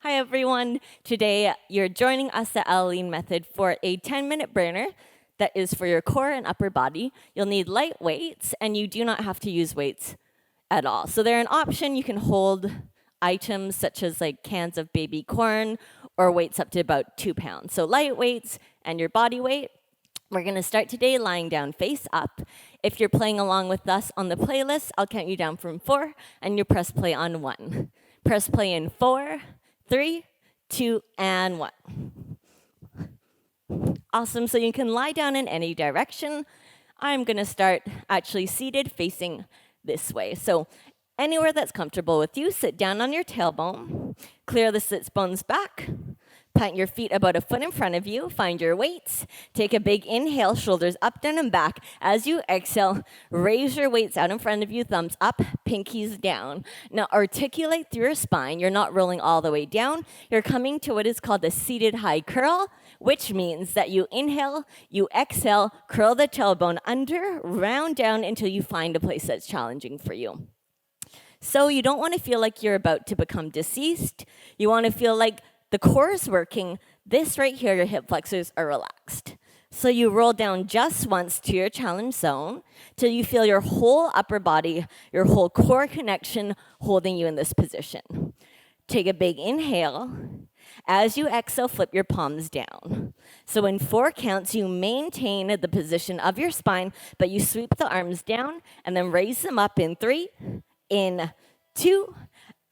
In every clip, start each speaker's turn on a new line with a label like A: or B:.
A: Hi everyone. Today you're joining us at Ligne method for a 10-minute burner that is for your core and upper body. You'll need light weights and you do not have to use weights at all. So they're an option. You can hold items such as like cans of baby corn or weights up to about 2 pounds. So light weights and your body weight. We're going to start today lying down face up. If you're playing along with us on the playlist, I'll count you down from 4 and you press play on 1. Press play in 4, 3, 2, and 1. Awesome, so you can lie down in any direction. I'm gonna start actually seated facing this way. So anywhere that's comfortable with you, sit down on your tailbone, clear the sits bones back, plant your feet about a foot in front of you, find your weights, take a big inhale, shoulders up, down, and back. As you exhale, raise your weights out in front of you, thumbs up, pinkies down. Now articulate through your spine. You're not rolling all the way down. You're coming to what is called the seated high curl, which means that you inhale, you exhale, curl the tailbone under, round down until you find a place that's challenging for you. So you don't want to feel like you're about to become deceased. You want to feel like the core is working. This right here, your hip flexors are relaxed. So you roll down just once to your challenge zone till you feel your whole upper body, your whole core connection holding you in this position. Take a big inhale. As you exhale, flip your palms down. So in 4 counts, you maintain the position of your spine, but you sweep the arms down and then raise them up in 3, in 2,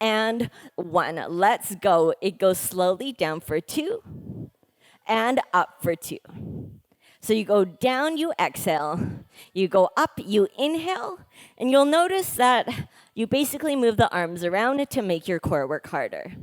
A: and 1. Let's go. It goes slowly down for 2 and up for 2. So you go down, you exhale. You go up, you inhale. And you'll notice that you basically move the arms around to make your core work harder.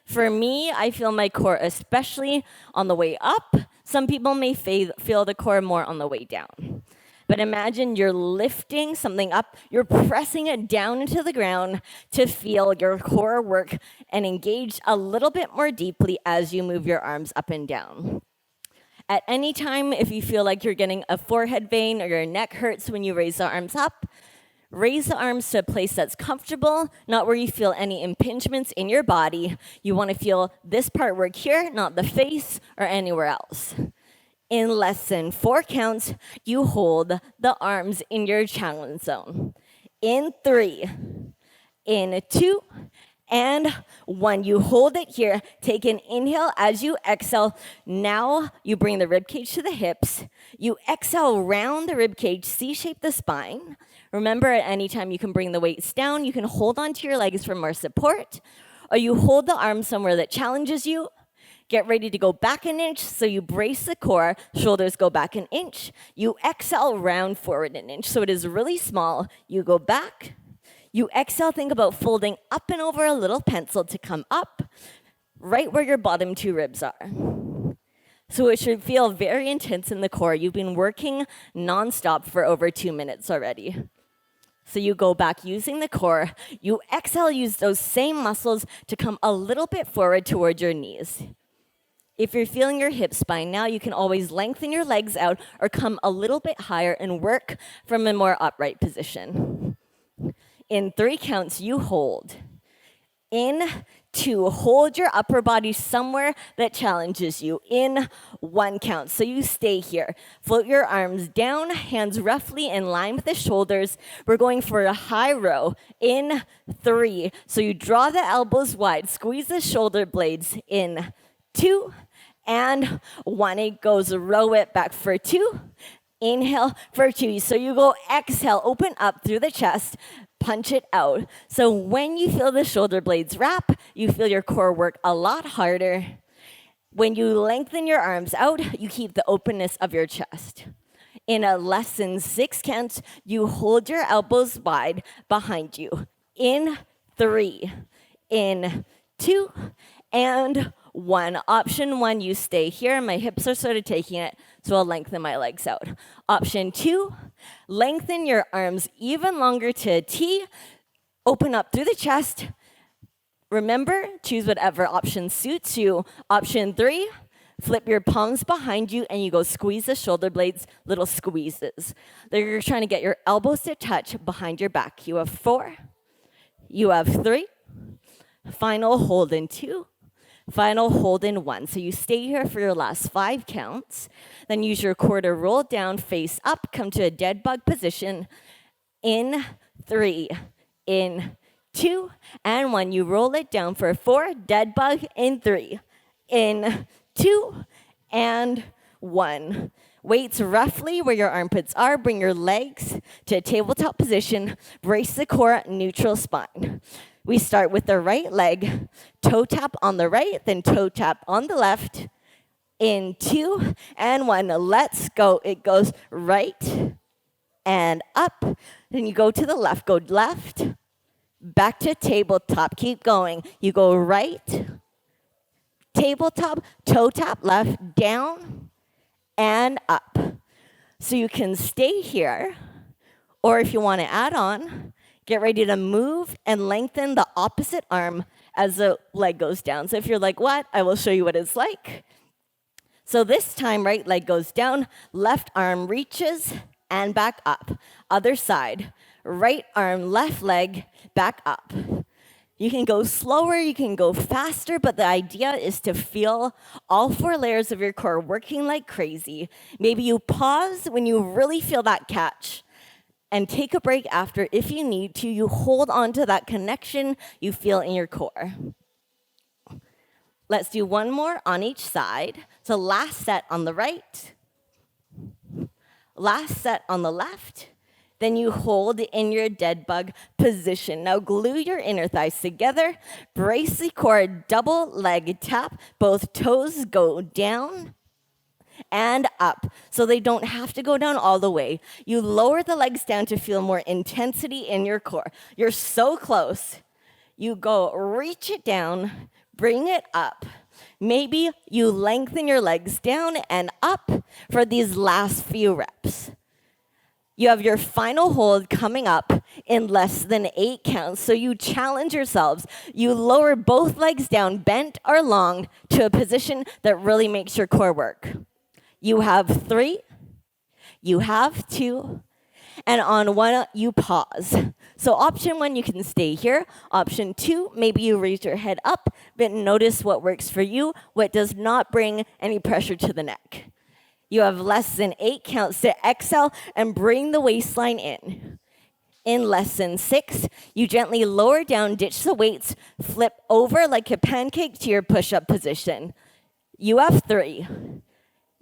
A: For me, I feel my core especially on the way up. Some people may feel the core more on the way down. But imagine you're lifting something up, you're pressing it down into the ground to feel your core work and engage a little bit more deeply as you move your arms up and down. At any time, if you feel like you're getting a forehead vein or your neck hurts when you raise the arms up, raise the arms to a place that's comfortable, not where you feel any impingements in your body. You want to feel this part work here, not the face or anywhere else. In less than 4 counts, you hold the arms in your challenge zone. In 3, in 2, and 1. You hold it here. Take an inhale as you exhale. Now you bring the ribcage to the hips. You exhale, round the ribcage, C-shape the spine. Remember, at any time you can bring the weights down. You can hold onto your legs for more support, or you hold the arms somewhere that challenges you. Get ready to go back an inch, so you brace the core, shoulders go back an inch. You exhale, round forward an inch, so it is really small. You go back. You exhale, think about folding up and over a little pencil to come up, right where your bottom 2 ribs are. So it should feel very intense in the core. You've been working nonstop for over 2 minutes already. So you go back using the core. You exhale, use those same muscles to come a little bit forward toward your knees. If you're feeling your hips spine now, you can always lengthen your legs out or come a little bit higher and work from a more upright position. In 3 counts, you hold. In 2, hold your upper body somewhere that challenges you. In 1 count, so you stay here. Float your arms down, hands roughly in line with the shoulders. We're going for a high row. In 3, so you draw the elbows wide, squeeze the shoulder blades. In 2, and 1. It goes, row it back for 2. Inhale for 2. So you go exhale, open up through the chest, punch it out. So when you feel the shoulder blades wrap, you feel your core work a lot harder. When you lengthen your arms out, you keep the openness of your chest. In a less than 6 counts, you hold your elbows wide behind you. In 3, in 2, and 1. Option 1, you stay here. My hips are sort of taking it, so I'll lengthen my legs out. Option 2, lengthen your arms even longer to a T. Open up through the chest. Remember, choose whatever option suits you. Option 3, flip your palms behind you and you go squeeze the shoulder blades, little squeezes. You're trying to get your elbows to touch behind your back. You have 4, you have 3, final hold in 2, final hold in 1. So you stay here for your last 5 counts. Then use your core to roll down, face up, come to a dead bug position. In 3, in 2, and 1. You roll it down for 4, dead bug in 3, in 2, and 1. Weights roughly where your armpits are. Bring your legs to a tabletop position. Brace the core, neutral spine. We start with the right leg, toe tap on the right, then toe tap on the left. In 2 and 1, let's go. It goes right and up. Then you go to the left, go left, back to tabletop, keep going. You go right, tabletop, toe tap, left, down, and up. So you can stay here, or if you want to add on, get ready to move and lengthen the opposite arm as the leg goes down. So if you're like, what? I will show you what it's like. So this time, right leg goes down, left arm reaches and back up. Other side, right arm, left leg, back up. You can go slower, you can go faster, but the idea is to feel all 4 layers of your core working like crazy. Maybe you pause when you really feel that catch and take a break after if you need to. You hold on to that connection you feel in your core. Let's do one more on each side. So last set on the right, last set on the left. Then you hold in your dead bug position. Now glue your inner thighs together. Brace the core, double leg tap. Both toes go down and up. So they don't have to go down all the way. You lower the legs down to feel more intensity in your core. You're so close. You go reach it down, bring it up. Maybe you lengthen your legs down and up for these last few reps. You have your final hold coming up in less than 8 counts, so you challenge yourselves. You lower both legs down, bent or long, to a position that really makes your core work. You have 3, you have 2, and on 1, you pause. So option 1, you can stay here. Option 2, maybe you raise your head up, but notice what works for you, what does not bring any pressure to the neck. You have less than 8 counts to exhale and bring the waistline in. In less than 6, you gently lower down, ditch the weights, flip over like a pancake to your push-up position. You have 3,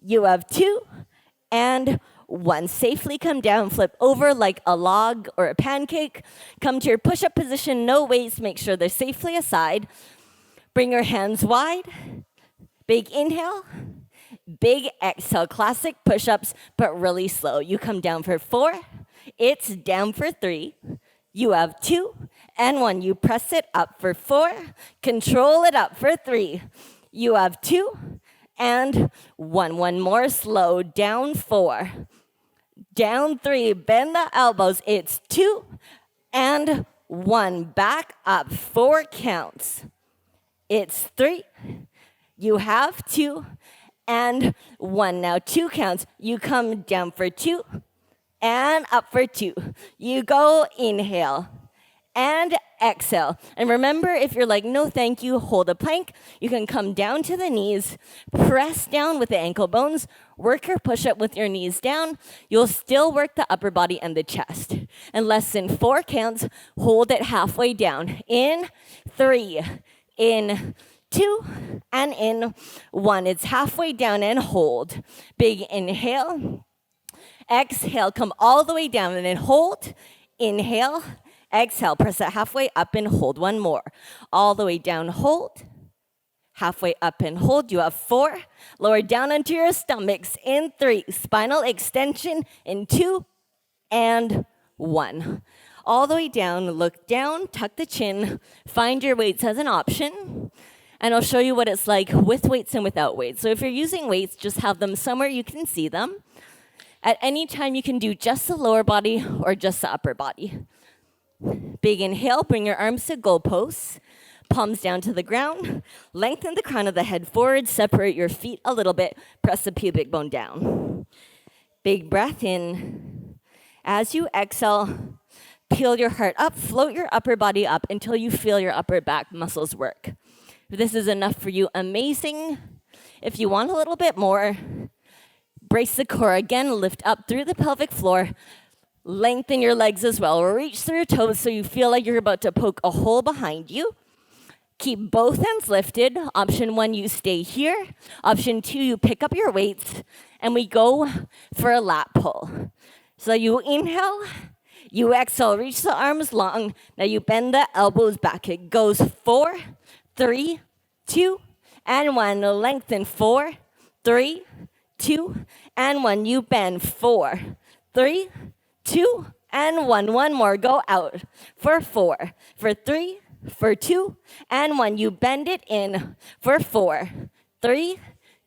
A: you have 2, and 1. Safely come down, flip over like a log or a pancake. Come to your push-up position, no weights, make sure they're safely aside. Bring your hands wide, big inhale. Big exhale, classic push-ups, but really slow. You come down for 4, it's down for 3, you have 2, and 1. You press it up for 4, control it up for 3, you have 2, and 1. 1 more, slow, down 4, down 3, bend the elbows, it's 2, and 1. Back up, 4 counts, it's 3, you have 2, and 1. Now 2 counts. You come down for 2 and up for 2. You go inhale and exhale. And remember, if you're like, no thank you, hold a plank, you can come down to the knees, press down with the ankle bones, work your push-up with your knees down. You'll still work the upper body and the chest. And less than 4 counts, hold it halfway down. In 3, in 2, and in 1. It's halfway down and hold. Big inhale. Exhale, come all the way down and then hold. Inhale, exhale, press it halfway up and hold. 1 more. All the way down, hold. Halfway up and hold. You have 4. Lower down onto your stomachs. In 3, spinal extension. In 2, and 1. All the way down, look down, tuck the chin. Find your weights as an option. And I'll show you what it's like with weights and without weights. So if you're using weights, just have them somewhere you can see them. At any time, you can do just the lower body or just the upper body. Big inhale, bring your arms to goalposts, palms down to the ground. Lengthen the crown of the head forward, separate your feet a little bit, press the pubic bone down. Big breath in. As you exhale, peel your heart up, float your upper body up until you feel your upper back muscles work. If this is enough for you, amazing. If you want a little bit more, brace the core again, lift up through the pelvic floor, lengthen your legs as well. Reach through your toes so you feel like you're about to poke a hole behind you. Keep both hands lifted. Option 1, you stay here. Option 2, you pick up your weights, and we go for a lat pull. So you inhale, you exhale, reach the arms long. Now you bend the elbows back. It goes 4, 3, 2, and 1. Lengthen 4, 3, 2, and 1. You bend 4, 3, 2, and 1. One more. Go out for 4, for 3, for 2, and 1. You bend it in for 4, 3,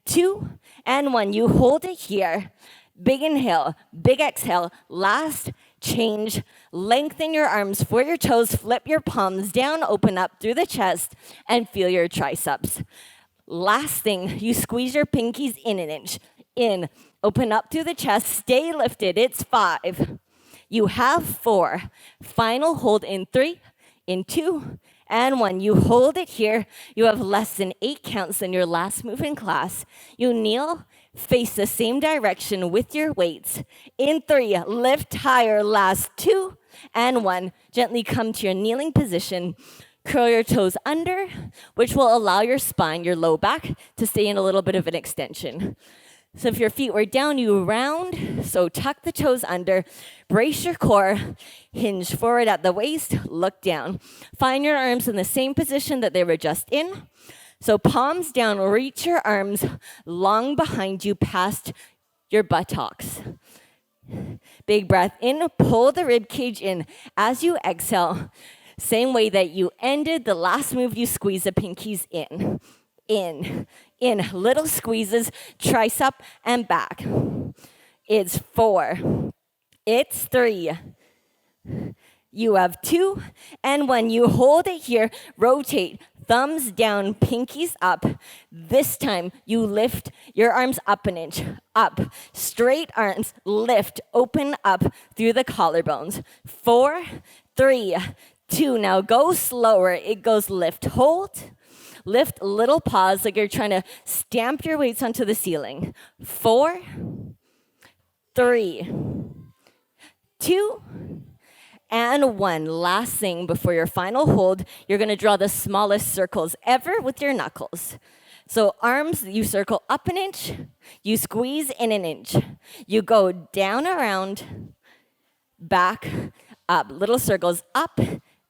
A: 2, and 1. You hold it here. Big inhale, big exhale. Last change. Lengthen your arms for your toes. Flip your palms down, open up through the chest, and feel your triceps. Last thing, you squeeze your pinkies in an inch. In, open up through the chest, stay lifted. It's 5. You have 4. Final hold in 3, in 2, and 1. You hold it here. You have less than 8 counts in your last move in class. You kneel, face the same direction with your weights. In 3, lift higher. Last 2, and 1. Gently come to your kneeling position. Curl your toes under, which will allow your spine, your low back, to stay in a little bit of an extension. So if your feet were down, you round. So tuck the toes under, brace your core, hinge forward at the waist, look down. Find your arms in the same position that they were just in. So palms down, reach your arms long behind you past your buttocks. Big breath in, pull the rib cage in. As you exhale, same way that you ended the last move, you squeeze the pinkies in. In, little squeezes, tricep and back. It's 4, it's 3. You have 2, and 1. You hold it here, rotate, thumbs down, pinkies up. This time, you lift your arms up an inch, up. Straight arms, lift, open up through the collarbones. 4, 3, 2. Now go slower. It goes lift, hold. Lift, little pause, like you're trying to stamp your weights onto the ceiling. 4, 3, 2, and 1. Last thing before your final hold, you're going to draw the smallest circles ever with your knuckles. So arms, you circle up an inch, you squeeze in an inch. You go down, around, back, up. Little circles up,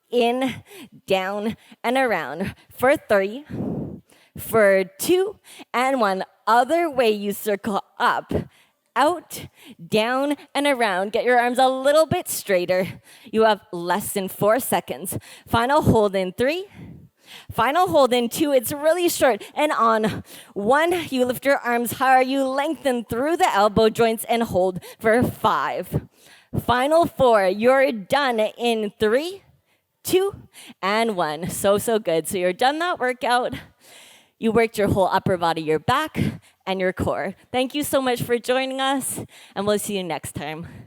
A: in, down, and around. For 3, for 2, and 1. Other way, you circle up, out, down, and around. Get your arms a little bit straighter. You have less than 4 seconds. Final hold in 3. Final hold in 2. It's really short. And on 1, you lift your arms higher. You lengthen through the elbow joints and hold for 5. Final 4. You're done in 3, 2, and 1. So good. So you're done that workout. You worked your whole upper body, your back, and your core. Thank you so much for joining us, and we'll see you next time.